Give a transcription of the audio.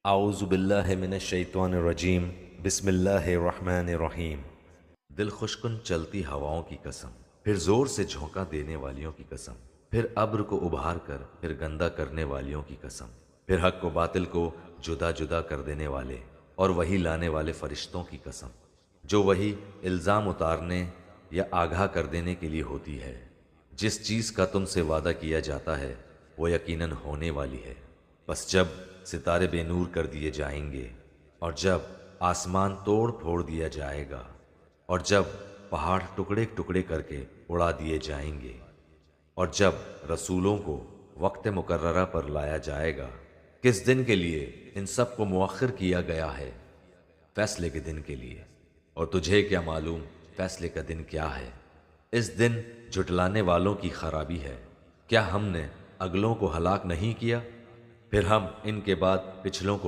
اعوذ باللہ من الشیطان الرجیم بسم اللہ الرحمن الرحیم۔ دل خوشکن چلتی ہواؤں کی قسم، پھر زور سے جھونکا دینے والیوں کی قسم، پھر ابر کو ابھار کر پھر گندا کرنے والیوں کی قسم، پھر حق و باطل کو جدا جدا کر دینے والے اور وہی لانے والے فرشتوں کی قسم، جو وہی الزام اتارنے یا آگاہ کر دینے کے لیے ہوتی ہے۔ جس چیز کا تم سے وعدہ کیا جاتا ہے وہ یقیناً ہونے والی ہے۔ بس جب ستارے بے نور کر دیے جائیں گے، اور جب آسمان توڑ پھوڑ دیا جائے گا، اور جب پہاڑ ٹکڑے ٹکڑے کر کے اڑا دیے جائیں گے، اور جب رسولوں کو وقت مقررہ پر لایا جائے گا، کس دن کے لیے ان سب کو مؤخر کیا گیا ہے؟ فیصلے کے دن کے لیے۔ اور تجھے کیا معلوم فیصلے کا دن کیا ہے؟ اس دن جھٹلانے والوں کی خرابی ہے۔ کیا ہم نے اگلوں کو ہلاک نہیں کیا؟ پھر ہم ان کے بعد پچھلوں کو